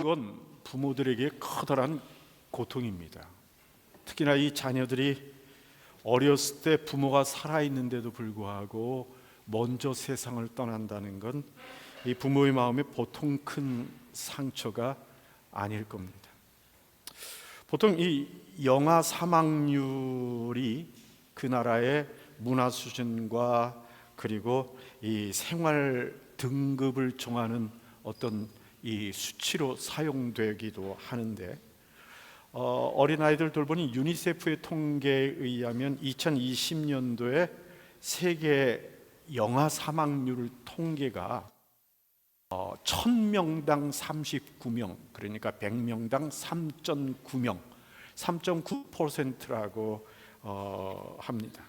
건 부모들에게 커다란 고통입니다. 특히나 이 자녀들이 어렸을 때 부모가 살아있는데도 불구하고 먼저 세상을 떠난다는 건 이 부모의 마음에 보통 큰 상처가 아닐 겁니다. 보통 이 영아 사망률이 그 나라의 문화 수준과 그리고 이 생활 등급을 정하는 어떤 이 수치로 사용되기도 하는데, 어린아이들 돌보는 유니세프의 통계에 의하면 2020년도에 세계 영아 사망률 통계가 1000명당 39명, 그러니까 100명당 3.9명, 3.9%라고 합니다.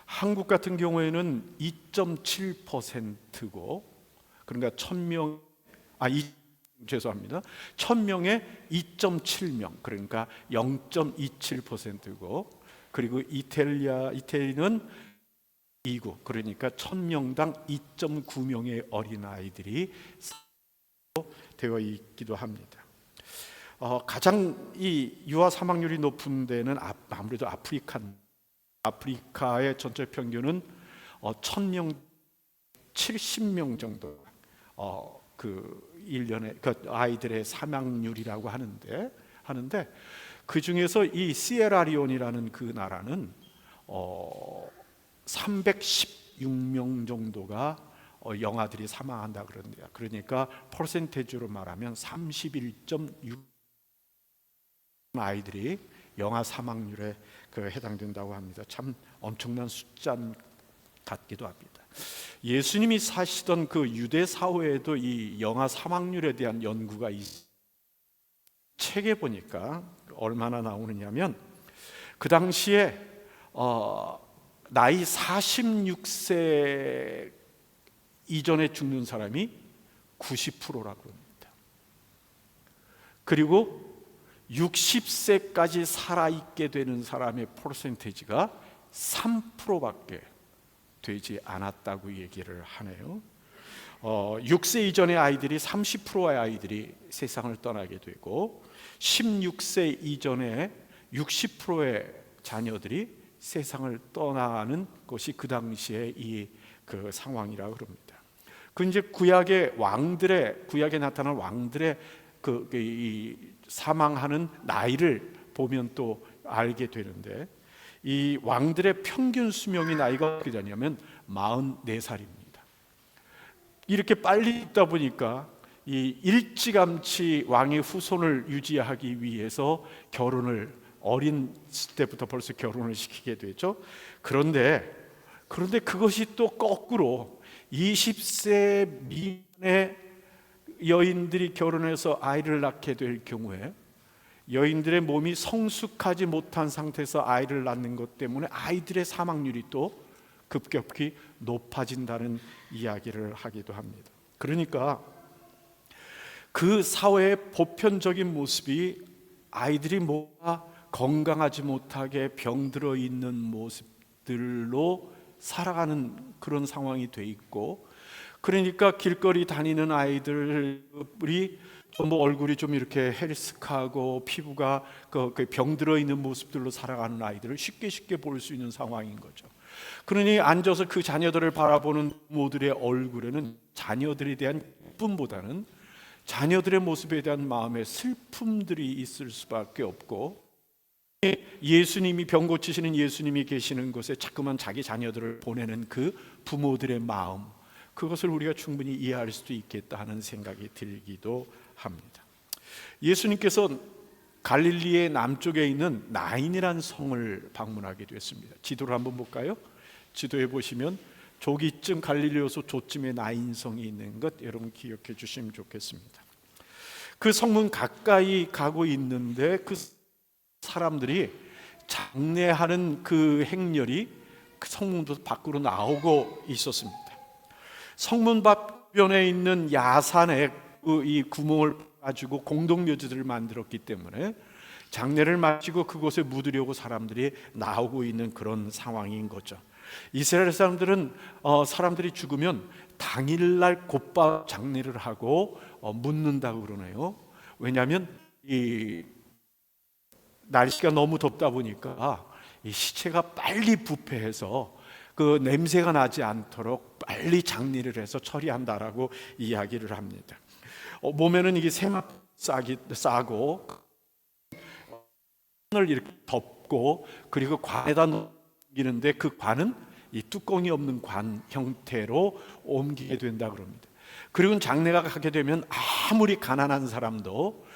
한국 같은 경우에는 2.7%고, 그러니까 1000명에 2.7명, 그러니까 0.27%고, 그리고 이태리는 2구, 그러니까 1000명당 2.9명의 어린아이들이 되어 있기도 합니다. 가장 이 유아 사망률이 높은 데는 아무래도 아프리카의 전체 평균은 1000명 70명 정도 그 1년에 그 아이들의 사망률이라고 하는데 그 중에서 이 시에라리온이라는 그 나라는 316명 정도가 영아들이 사망한다 그러는데요. 그러니까 퍼센테이지로 말하면 31.6 아이들이 영아 사망률에 해당된다고 합니다. 참 엄청난 숫자 같기도 합니다. 예수님이 사시던 그 유대 사회에도 이 영아 사망률에 대한 연구가 책에 보니까 얼마나 나오느냐면, 그 당시에 나이 46세 이전에 죽는 사람이 90%라고 합니다. 그리고 60세까지 살아있게 되는 사람의 퍼센테이지가 3%밖에 되지 않았다고 얘기를 하네요. 6세 이전의 아이들이 30%의 아이들이 세상을 떠나게 되고, 16세 이전에 60%의 자녀들이 세상을 떠나는 것이 그 당시에 그 상황이라고 그럽니다. 그 이제 구약에 나타난 왕들의 이 사망하는 나이를 보면 또 알게 되는데, 이 왕들의 평균 수명이 나이가 어떻게 되냐면 44살입니다. 이렇게 빨리 있다 보니까 이 일찌감치 왕의 후손을 유지하기 위해서 결혼을 어린 때부터 벌써 결혼을 시키게 되죠. 그런데 그것이 또 거꾸로 20세 미만의 여인들이 결혼해서 아이를 낳게 될 경우에 여인들의 몸이 성숙하지 못한 상태에서 아이를 낳는 것 때문에 아이들의 사망률이 또 급격히 높아진다는 이야기를 하기도 합니다. 그러니까 그 사회의 보편적인 모습이 아이들이 뭔가 건강하지 못하게 병들어 있는 모습들로 살아가는 그런 상황이 돼 있고, 그러니까 길거리 다니는 아이들이 좀 얼굴이 좀 이렇게 헬스하고 피부가 병들어 있는 모습들로 살아가는 아이들을 쉽게 볼 수 있는 상황인 거죠. 그러니 앉아서 그 자녀들을 바라보는 부모들의 얼굴에는 자녀들에 대한 기쁨보다는 자녀들의 모습에 대한 마음의 슬픔들이 있을 수밖에 없고, 예수님이 병 고치시는 예수님이 계시는 곳에 자꾸만 자기 자녀들을 보내는 그 부모들의 마음, 그것을 우리가 충분히 이해할 수도 있겠다 하는 생각이 들기도 합니다. 예수님께서 갈릴리의 남쪽에 있는 나인이라는 성을 방문하게 됐습니다. 지도를 한번 볼까요? 지도에 보시면 조기쯤 갈릴리에서 조쯤에 나인성이 있는 것 여러분 기억해 주시면 좋겠습니다. 그 성문 가까이 가고 있는데 그 사람들이 장례하는 그 행렬이 그 성문 밖으로 나오고 있었습니다. 성문 밖변에 있는 야산에 이 구멍을 가지고 공동묘지들을 만들었기 때문에 장례를 마치고 그곳에 묻으려고 사람들이 나오고 있는 그런 상황인 거죠. 이스라엘 사람들은 사람들이 죽으면 당일날 곧바로 장례를 하고 묻는다고 그러네요. 왜냐하면 이 날씨가 너무 덥다 보니까 이 시체가 빨리 부패해서 그 냄새가 나지 않도록 빨리 장리를 해서 처리한다라고 이야기를 합니다. 보면은 이게 세마포 싸고 을 이렇게 덮고 그리고 관에다 넘기는데 그 관은 이 뚜껑이 없는 관 형태로 옮기게 된다 그럽니다. 그리고 장례가 가게 되면 아무리 가난한 사람도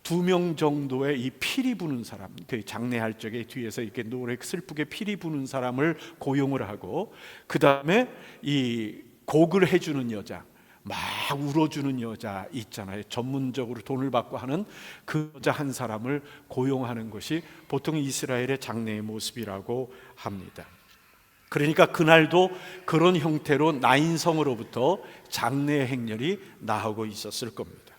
2명 정도의 이 피리 부는 사람, 그 장례할 적에 뒤에서 이렇게 노래 슬프게 피리 부는 사람을 고용을 하고, 그 다음에 이 곡을 해주는 여자, 막 울어주는 여자 있잖아요. 전문적으로 돈을 받고 하는 그 여자 한 사람을 고용하는 것이 보통 이스라엘의 장례의 모습이라고 합니다. 그러니까 그날도 그런 형태로 나인성으로부터 장례 행렬이 나오고 있었을 겁니다.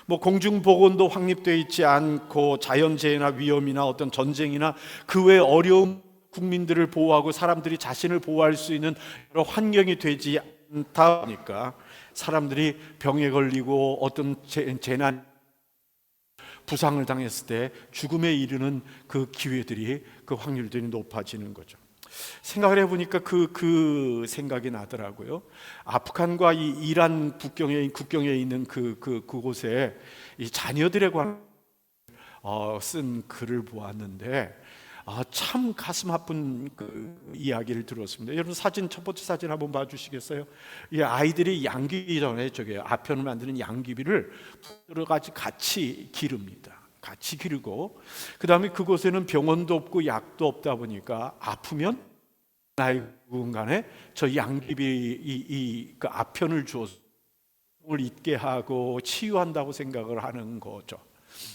뭐 공중보건도 확립되어 있지 않고 자연재해나 위험이나 어떤 전쟁이나 그 외 어려운 국민들을 보호하고 사람들이 자신을 보호할 수 있는 여러 환경이 되지 않다 보니까 사람들이 병에 걸리고 어떤 재난 부상을 당했을 때 죽음에 이르는 그 기회들이, 그 확률들이 높아지는 거죠. 생각을 해보니까 그 생각이 나더라고요. 아프간과 이 이란 국경에 있는 그곳에 이 자녀들에 관한 쓴 글을 보았는데 참 가슴 아픈 그 이야기를 들었습니다. 여러분 첫 번째 사진 한번 봐주시겠어요? 이 아이들이 양귀비 전에 아편을 만드는 양귀비를 여러 가지 같이 기릅니다. 같이 기르고, 그 다음에 그곳에는 병원도 없고 약도 없다 보니까 아프면 나이군간에 저 양귀비 그 아편을 주어서 잊게 하고 치유한다고 생각을 하는 거죠.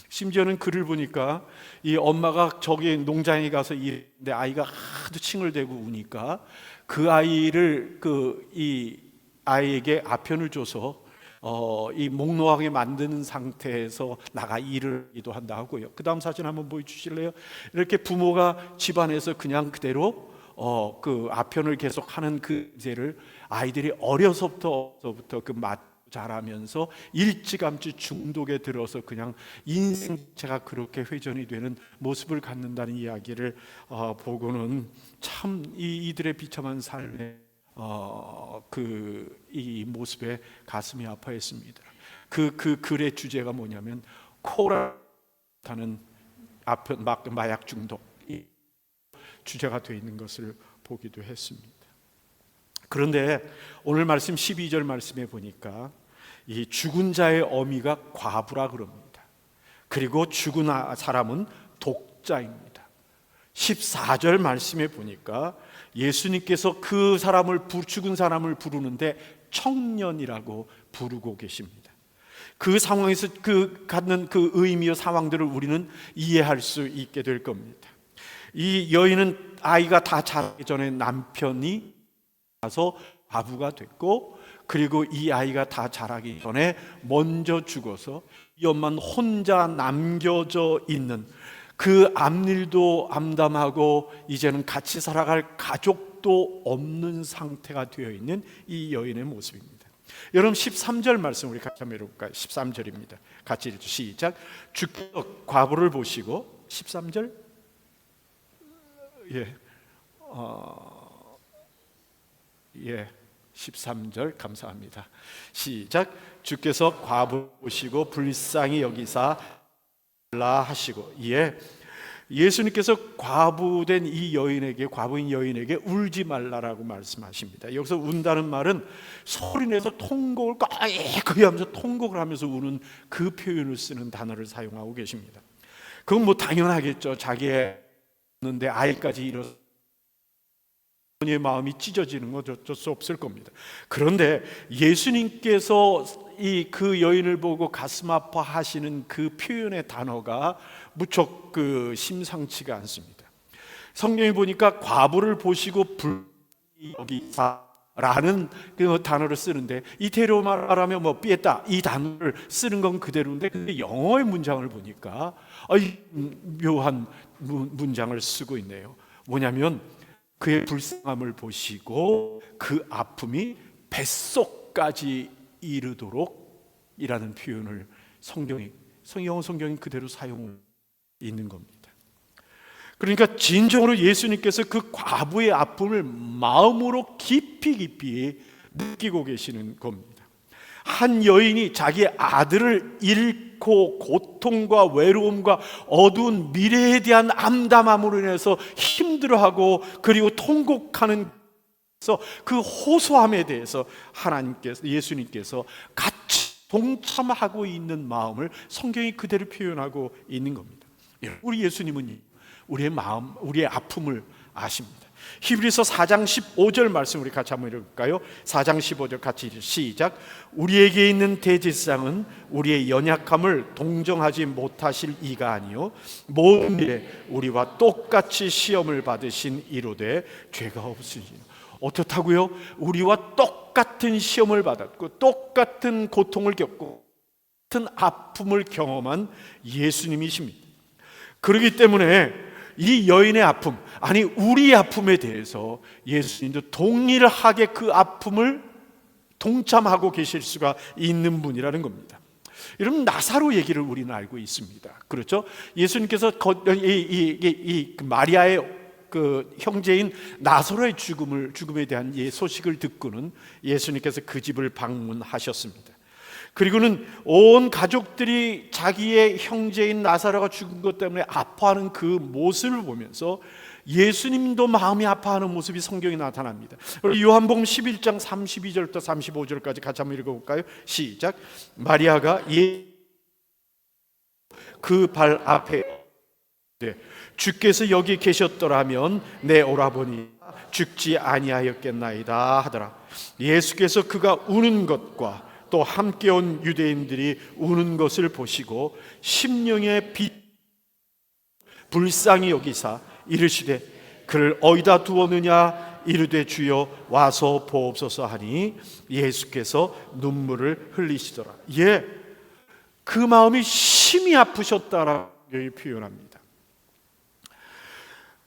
심지어는 글을 보니까 이 엄마가 저기 농장에 가서 일했는데 아이가 하도 칭얼대고 우니까 그 아이를 이 아이에게 아편을 줘서 이 목 놓아게 만드는 상태에서 나가 일을 하기도 한다 하고요. 그 다음 사진 한번 보여주실래요? 이렇게 부모가 집안에서 그냥 그대로 그 아편을 계속 하는 그 제를 아이들이 어려서부터 그 맛 자라면서 일찌감치 중독에 들어서 그냥 인생체가 그렇게 회전이 되는 모습을 갖는다는 이야기를 보고는 참 이들의 비참한 삶의 이 모습에 가슴이 아파했습니다. 그 글의 주제가 뭐냐면 코라라는 아편 마약 중독이 주제가 되어 있는 것을 보기도 했습니다. 그런데 오늘 말씀 12절 말씀에 보니까 이 죽은 자의 어미가 과부라 그럽니다. 그리고 죽은 사람은 독자입니다. 14절 말씀에 보니까 예수님께서 그 죽은 사람을 부르는데 청년이라고 부르고 계십니다. 그 상황에서 갖는 그 의미와 상황들을 우리는 이해할 수 있게 될 겁니다. 이 여인은 아이가 다 자라기 전에 남편이 가서 과부가 됐고, 그리고 이 아이가 다 자라기 전에 먼저 죽어서 이 엄마는 혼자 남겨져 있는, 그 앞일도 암담하고 이제는 같이 살아갈 가족도 없는 상태가 되어 있는 이 여인의 모습입니다. 여러분 13절 말씀 우리 같이 한번 읽어볼까요? 13절입니다. 같이 읽죠. 시작. 주께서 과부를 보시고 13절 예, 13절 감사합니다. 시작. 주께서 과부 보시고 불쌍히 여기사 라 하시고, 예수님께서 과부인 여인에게 울지 말라라고 말씀하십니다. 여기서 운다는 말은 소리내서 통곡을 거의 하면서 통곡을 하면서 우는 그 표현을 쓰는 단어를 사용하고 계십니다. 그건 뭐 당연하겠죠. 자기의 는데 아이까지 잃어서 의 마음이 찢어지는 건 어쩔 수 없을 겁니다. 그런데 예수님께서 그 여인을 보고 가슴 아파하시는 그 표현의 단어가 무척 심상치가 않습니다. 성경에 보니까 과부를 보시고 여기사라는 그 단어를 쓰는데, 이태리어 말하면 뭐 삐에따 이 단어를 쓰는 건 그대로인데, 근데 영어의 문장을 보니까 묘한 문장을 쓰고 있네요. 뭐냐면 그의 불쌍함을 보시고 그 아픔이 뱃속까지 이르도록 이라는 표현을 성경이 영어 성경이 그대로 사용 있는 겁니다. 그러니까 진정으로 예수님께서 그 과부의 아픔을 마음으로 깊이 느끼고 계시는 겁니다. 한 여인이 자기 아들을 잃고 고통과 외로움과 어두운 미래에 대한 암담함으로 인해서 힘들어하고 그리고 통곡하는 그 호소함에 대해서 예수님께서 같이 동참하고 있는 마음을 성경이 그대로 표현하고 있는 겁니다. 우리 예수님은 우리의 마음, 우리의 아픔을 아십니다. 히브리서 4장 15절 말씀 우리 같이 한번 읽을까요? 4장 15절 같이 시작. 우리에게 있는 대제사장은 우리의 연약함을 동정하지 못하실 이가 아니요 모든 일에 우리와 똑같이 시험을 받으신 이로되 죄가 없으시니. 어떻다고요? 우리와 똑같은 시험을 받았고 똑같은 고통을 겪고 같은 아픔을 경험한 예수님이십니다. 그렇기 때문에 이 여인의 아픔, 아니 우리의 아픔에 대해서 예수님도 동일하게 그 아픔을 동참하고 계실 수가 있는 분이라는 겁니다. 여러분, 나사로 얘기를 우리는 알고 있습니다. 그렇죠? 예수님께서 마리아의 그 형제인 나사로의 죽음에 대한 소식을 듣고는 예수님께서 그 집을 방문하셨습니다. 그리고는 온 가족들이 자기의 형제인 나사로가 죽은 것 때문에 아파하는 그 모습을 보면서 예수님도 마음이 아파하는 모습이 성경에 나타납니다. 요한복음 11장 32절부터 35절까지 같이 한번 읽어볼까요? 시작. 마리아가 그 발 앞에 주께서 여기 계셨더라면 내 오라버니 죽지 아니하였겠나이다 하더라. 예수께서 그가 우는 것과 또 함께 온 유대인들이 우는 것을 보시고 심령의 불쌍히 여기사 이르시되 그를 어디다 두었느냐 이르되 주여 와서 보옵소서 하니 예수께서 눈물을 흘리시더라. 그 마음이 심히 아프셨다라고 표현합니다.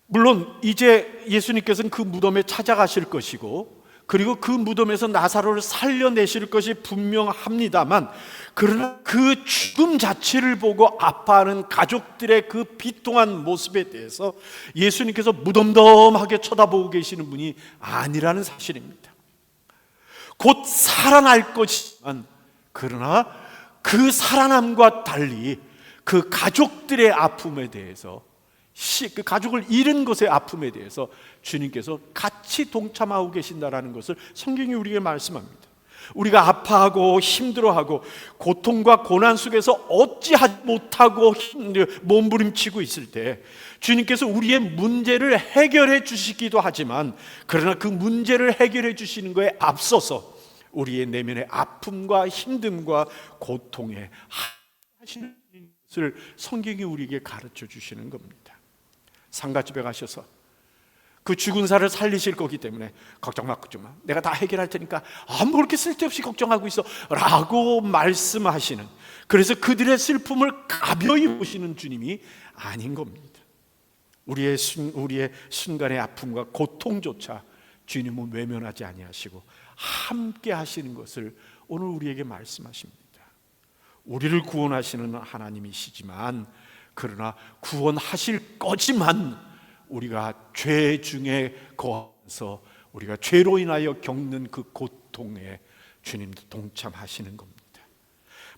물론 이제 예수님께서는 그 무덤에 찾아가실 것이고 그리고 그 무덤에서 나사로를 살려내실 것이 분명합니다만, 그러나 그 죽음 자체를 보고 아파하는 가족들의 그 비통한 모습에 대해서 예수님께서 무덤덤하게 쳐다보고 계시는 분이 아니라는 사실입니다. 곧 살아날 것이지만, 그러나 그 살아남과 달리 그 가족들의 아픔에 대해서, 그 가족을 잃은 것의 아픔에 대해서 주님께서 같이 동참하고 계신다라는 것을 성경이 우리에게 말씀합니다. 우리가 아파하고 힘들어하고 고통과 고난 속에서 어찌하지 못하고 몸부림치고 있을 때 주님께서 우리의 문제를 해결해 주시기도 하지만, 그러나 그 문제를 해결해 주시는 것에 앞서서 우리의 내면의 아픔과 힘듦과 고통에 하시는 것을 성경이 우리에게 가르쳐 주시는 겁니다. 상가집에 가셔서 그 죽은 사를 살리실 거기 때문에 걱정 마, 내가 다 해결할 테니까 뭐 그렇게 쓸데없이 걱정하고 있어 라고 말씀하시는, 그래서 그들의 슬픔을 가벼이 보시는 주님이 아닌 겁니다. 우리의 순간의 아픔과 고통조차 주님은 외면하지 아니하시고 함께 하시는 것을 오늘 우리에게 말씀하십니다. 우리를 구원하시는 하나님이시지만, 그러나 구원하실 거지만 우리가 죄 중에 거하면서 우리가 죄로 인하여 겪는 그 고통에 주님도 동참하시는 겁니다.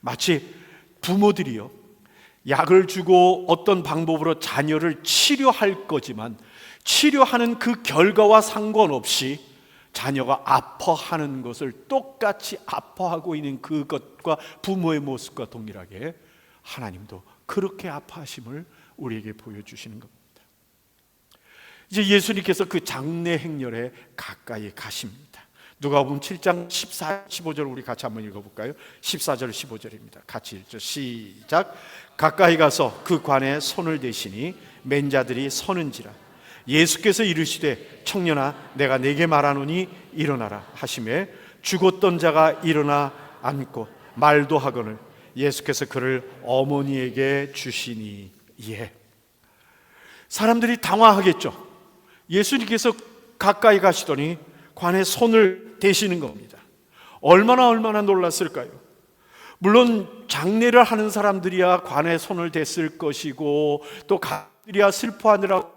마치 부모들이요, 약을 주고 어떤 방법으로 자녀를 치료할 거지만 치료하는 그 결과와 상관없이 자녀가 아파하는 것을 똑같이 아파하고 있는 그것과 부모의 모습과 동일하게 하나님도 그렇게 아파하심을 우리에게 보여주시는 겁니다. 이제 예수님께서 그 장례 행렬에 가까이 가십니다. 누가복음 7장 14, 15절 우리 같이 한번 읽어볼까요? 14절 15절입니다. 같이 읽죠. 시작. 가까이 가서 그 관에 손을 대시니 맨 자들이 서는지라. 예수께서 이르시되 청년아 내가 네게 말하노니 일어나라 하시매 죽었던 자가 일어나 앉고 말도 하거늘 예수께서 그를 어머니에게 주시니. 사람들이 당황하겠죠. 예수님께서 가까이 가시더니 관에 손을 대시는 겁니다. 얼마나 놀랐을까요? 물론 장례를 하는 사람들이야 관에 손을 댔을 것이고 또 가족들이야 슬퍼하느라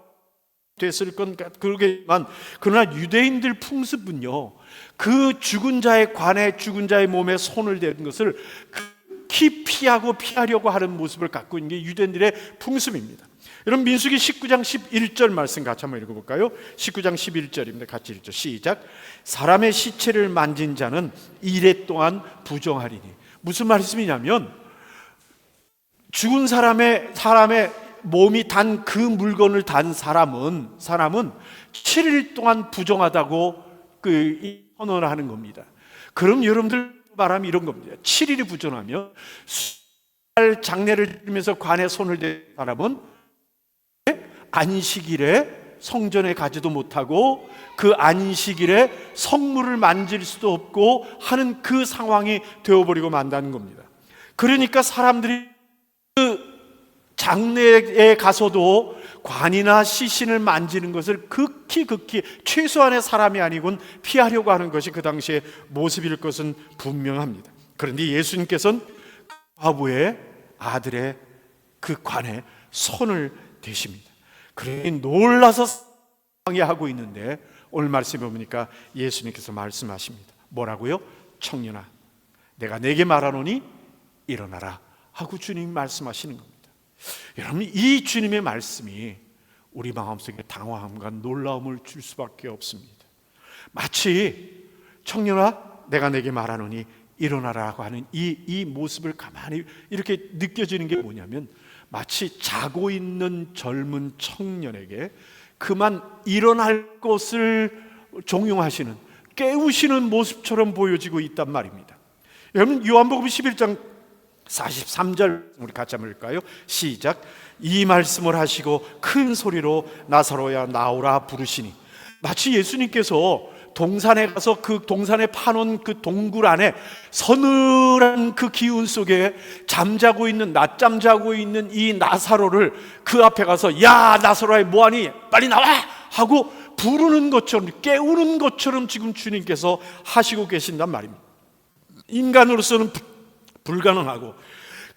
됐을 건 그러겠지만, 그러나 유대인들 풍습은요, 그 죽은 자의 관에 죽은 자의 몸에 손을 대는 것을 극히 피하려고 하는 모습을 갖고 있는 게 유대인들의 풍습입니다. 여러분, 민수기 19장 11절 말씀 같이 한번 읽어볼까요? 19장 11절입니다. 같이 읽죠. 시작. 사람의 시체를 만진 자는 이레 동안 부정하리니. 무슨 말씀이냐면, 죽은 사람의 몸이 단 그 물건을 단 사람은 7일 동안 부정하다고 선언을 하는 겁니다. 그럼 여러분들 말하면 이런 겁니다. 7일이 부정하면 수달 장례를 드리면서 관에 손을 댄 사람은 안식일에 성전에 가지도 못하고 그 안식일에 성물을 만질 수도 없고 하는 그 상황이 되어버리고 만다는 겁니다. 그러니까 사람들이 그 장례에 가서도 관이나 시신을 만지는 것을 극히 최소한의 사람이 아니군 피하려고 하는 것이 그 당시의 모습일 것은 분명합니다. 그런데 예수님께서는 과부의 아들의 그 관에 손을 대십니다. 그러니 놀라서 방해하고 있는데 오늘 말씀해 보니까 예수님께서 말씀하십니다. 뭐라고요? 청년아, 내가 내게 말하노니 일어나라 하고 주님이 말씀하시는 겁니다. 여러분, 이 주님의 말씀이 우리 마음속에 당황함과 놀라움을 줄 수밖에 없습니다. 마치 청년아 내가 내게 말하노니 일어나라고 하는 이 모습을 가만히 이렇게 느껴지는 게 뭐냐면, 마치 자고 있는 젊은 청년에게 그만 일어날 것을 종용하시는, 깨우시는 모습처럼 보여지고 있단 말입니다. 여러분, 요한복음 11장 43절 우리 같이 한번 읽을까요? 시작. 이 말씀을 하시고 큰 소리로 나사로야 나오라 부르시니. 마치 예수님께서 동산에 가서 그 동산에 파놓은 그 동굴 안에 서늘한 그 기운 속에 낮잠 자고 있는 이 나사로를 그 앞에 가서 야 나사로야 뭐하니 빨리 나와 하고 부르는 것처럼, 깨우는 것처럼 지금 주님께서 하시고 계신단 말입니다. 인간으로서는 불가능하고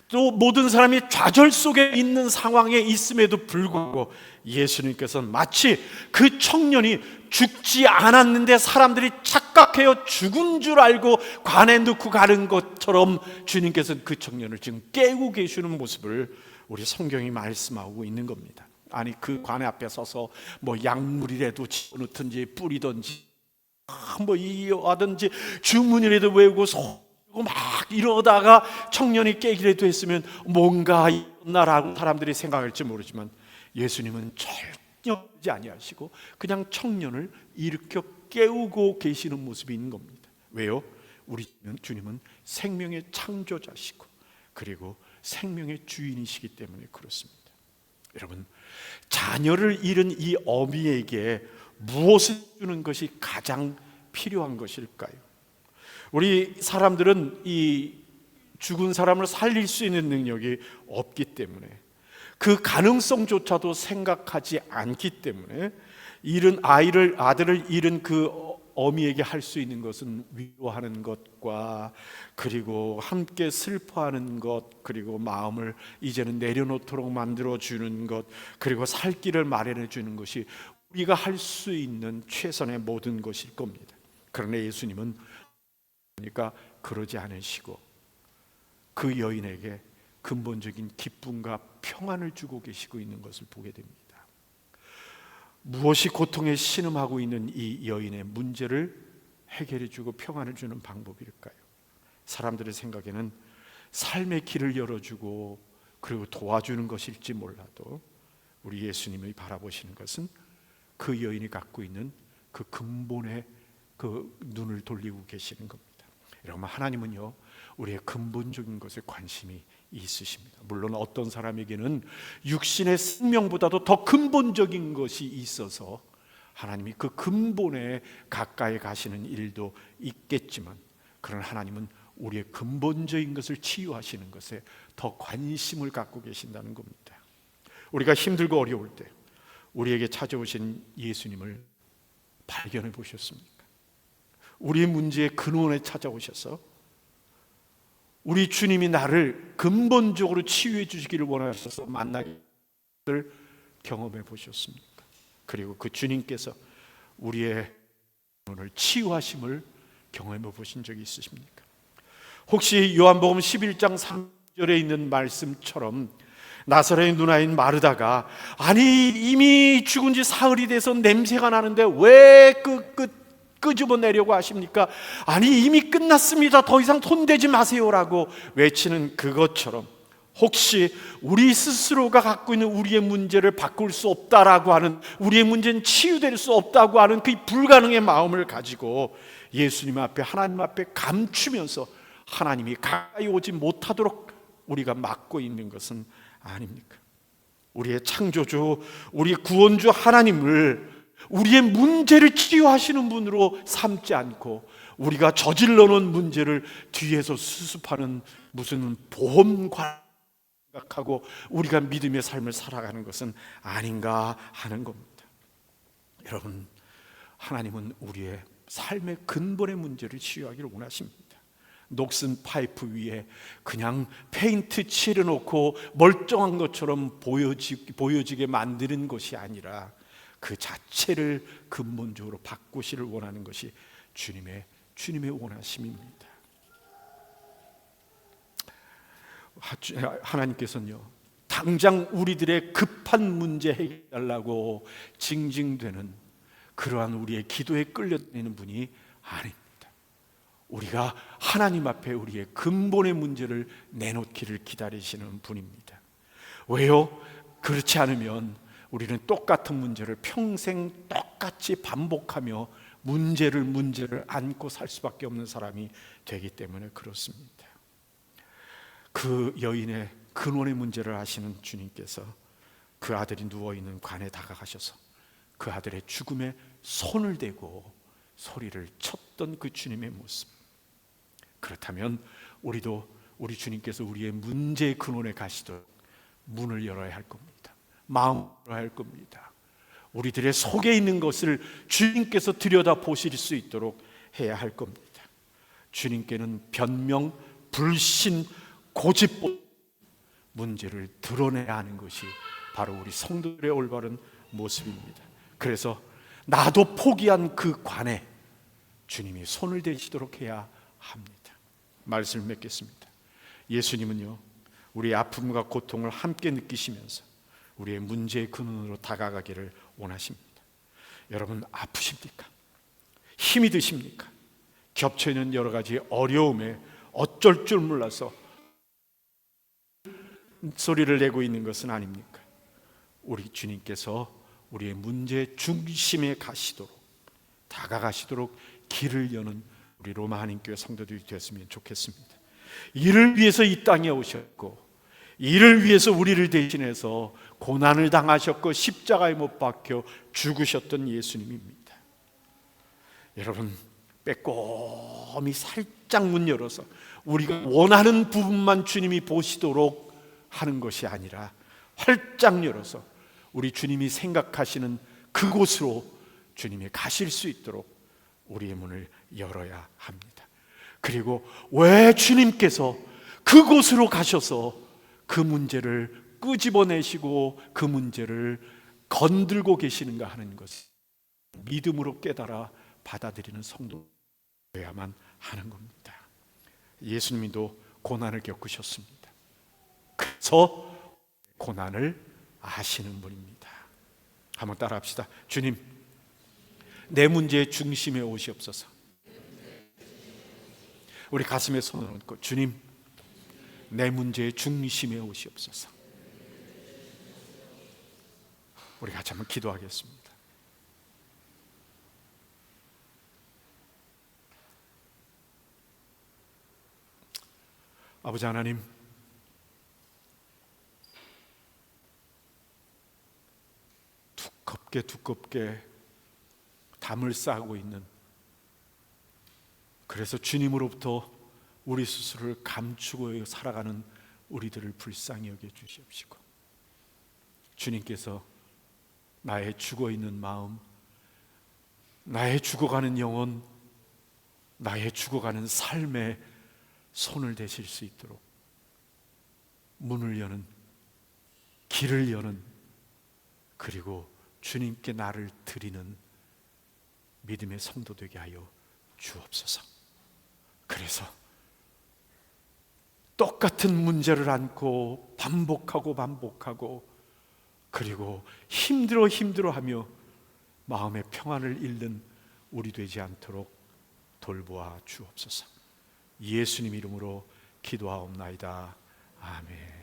또 모든 사람이 좌절 속에 있는 상황에 있음에도 불구하고 예수님께서는 마치 그 청년이 죽지 않았는데 사람들이 착각해요 죽은 줄 알고 관에 넣고 가는 것처럼 주님께서는 그 청년을 지금 깨우고 계시는 모습을 우리 성경이 말씀하고 있는 겁니다. 아니, 그 관에 앞에 서서 뭐 약물이라도 집어넣든지 뿌리든지 뭐 이하든지 주문이라도 외우고 막 이러다가 청년이 깨기라도 했으면 뭔가 있나라고 사람들이 생각할지 모르지만, 예수님은 전혀 그러지 아니하시고 그냥 청년을 일으켜 깨우고 계시는 모습이 있는 겁니다. 왜요? 우리 주님은 생명의 창조자시고 그리고 생명의 주인이시기 때문에 그렇습니다. 여러분, 자녀를 잃은 이 어미에게 무엇을 주는 것이 가장 필요한 것일까요? 우리 사람들은 이 죽은 사람을 살릴 수 있는 능력이 없기 때문에, 그 가능성조차도 생각하지 않기 때문에 아들을 잃은 그 어미에게 할 수 있는 것은 위로하는 것과 그리고 함께 슬퍼하는 것, 그리고 마음을 이제는 내려놓도록 만들어주는 것, 그리고 살 길을 마련해 주는 것이 우리가 할 수 있는 최선의 모든 것일 겁니다. 그러나 예수님은 그러니까 그러지 않으시고 그 여인에게 근본적인 기쁨과 평안을 주고 계시고 있는 것을 보게 됩니다. 무엇이 고통에 신음하고 있는 이 여인의 문제를 해결해 주고 평안을 주는 방법일까요? 사람들의 생각에는 삶의 길을 열어주고 그리고 도와주는 것일지 몰라도 우리 예수님이 바라보시는 것은 그 여인이 갖고 있는 그 근본의 그 눈을 돌리고 계시는 겁니다. 여러분, 하나님은요 우리의 근본적인 것에 관심이 있으십니다. 물론 어떤 사람에게는 육신의 생명보다도 더 근본적인 것이 있어서 하나님이 그 근본에 가까이 가시는 일도 있겠지만, 그러나 하나님은 우리의 근본적인 것을 치유하시는 것에 더 관심을 갖고 계신다는 겁니다. 우리가 힘들고 어려울 때 우리에게 찾아오신 예수님을 발견해 보셨습니까? 우리의 문제의 근원에 찾아오셔서 우리 주님이 나를 근본적으로 치유해 주시기를 원하셔서 만나기를 경험해 보셨습니까? 그리고 그 주님께서 우리의 오늘 치유하심을 경험해 보신 적이 있으십니까? 혹시 요한복음 11장 3절에 있는 말씀처럼 나사렛의 누나인 마르다가 아니 이미 죽은 지 사흘이 돼서 냄새가 나는데 왜 끄집어내려고 하십니까? 아니 이미 끝났습니다. 더 이상 손대지 마세요라고 외치는 그것처럼 혹시 우리 스스로가 갖고 있는 우리의 문제를 바꿀 수 없다라고 하는, 우리의 문제는 치유될 수 없다고 하는 그 불가능의 마음을 가지고 예수님 앞에, 하나님 앞에 감추면서 하나님이 가까이 오지 못하도록 우리가 막고 있는 것은 아닙니까? 우리의 창조주, 우리의 구원주 하나님을 우리의 문제를 치유하시는 분으로 삼지 않고 우리가 저질러 놓은 문제를 뒤에서 수습하는 무슨 보험관 생각하고 우리가 믿음의 삶을 살아가는 것은 아닌가 하는 겁니다. 여러분, 하나님은 우리의 삶의 근본의 문제를 치유하기를 원하십니다. 녹슨 파이프 위에 그냥 페인트 칠해놓고 멀쩡한 것처럼 보여지게 만드는 것이 아니라 그 자체를 근본적으로 바꾸시를 원하는 것이 주님의 원하심입니다. 하나님께서는요, 당장 우리들의 급한 문제 해결하려고 징징대는 그러한 우리의 기도에 끌려다니는 분이 아닙니다. 우리가 하나님 앞에 우리의 근본의 문제를 내놓기를 기다리시는 분입니다. 왜요? 그렇지 않으면 우리는 똑같은 문제를 평생 똑같이 반복하며 문제를 안고 살 수밖에 없는 사람이 되기 때문에 그렇습니다. 그 여인의 근원의 문제를 아시는 주님께서 그 아들이 누워있는 관에 다가가셔서 그 아들의 죽음에 손을 대고 소리를 쳤던 그 주님의 모습, 그렇다면 우리도 우리 주님께서 우리의 문제의 근원에 가시도록 문을 열어야 할 겁니다. 마음을 열어야 할 겁니다. 우리들의 속에 있는 것을 주님께서 들여다 보실 수 있도록 해야 할 겁니다. 주님께는 변명, 불신, 고집 문제를 드러내야 하는 것이 바로 우리 성도들의 올바른 모습입니다. 그래서 나도 포기한 그 관에 주님이 손을 대시도록 해야 합니다. 말씀을 맺겠습니다. 예수님은요, 우리의 아픔과 고통을 함께 느끼시면서 우리의 문제의 근원으로 다가가기를 원하십니다. 여러분, 아프십니까? 힘이 드십니까? 겹쳐있는 여러 가지 어려움에 어쩔 줄 몰라서 소리를 내고 있는 것은 아닙니까? 우리 주님께서 우리의 문제의 중심에 가시도록, 다가가시도록 길을 여는 우리 로마 한인교회 성도들이 됐으면 좋겠습니다. 이를 위해서 이 땅에 오셨고, 이를 위해서 우리를 대신해서 고난을 당하셨고 십자가에 못 박혀 죽으셨던 예수님입니다. 여러분, 빼꼼히 살짝 문 열어서 우리가 원하는 부분만 주님이 보시도록 하는 것이 아니라 활짝 열어서 우리 주님이 생각하시는 그곳으로 주님이 가실 수 있도록 우리의 문을 열어야 합니다. 그리고 왜 주님께서 그곳으로 가셔서 그 문제를 끄집어내시고 그 문제를 건들고 계시는가 하는 것을 믿음으로 깨달아 받아들이는 성도여야만 하는 겁니다. 예수님도 고난을 겪으셨습니다. 그래서 고난을 아시는 분입니다. 한번 따라 합시다. 주님, 내 문제의 중심에 오시옵소서. 우리 가슴에 손을 얹고 주님, 내 문제의 중심에 오시옵소서. 우리 같이 한번 기도하겠습니다. 아버지 하나님, 두껍게 담을 쌓고 있는, 그래서 주님으로부터 우리 스스로를 감추고 살아가는 우리들을 불쌍히 여겨 주시옵시고, 주님께서 나의 죽어있는 마음, 나의 죽어가는 영혼, 나의 죽어가는 삶에 손을 대실 수 있도록 문을 여는, 길을 여는, 그리고 주님께 나를 드리는 믿음의 성도 되게 하여 주옵소서. 그래서 똑같은 문제를 안고 반복하고 그리고 힘들어하며 마음의 평안을 잃는 우리 되지 않도록 돌보아 주옵소서. 예수님 이름으로 기도하옵나이다. 아멘.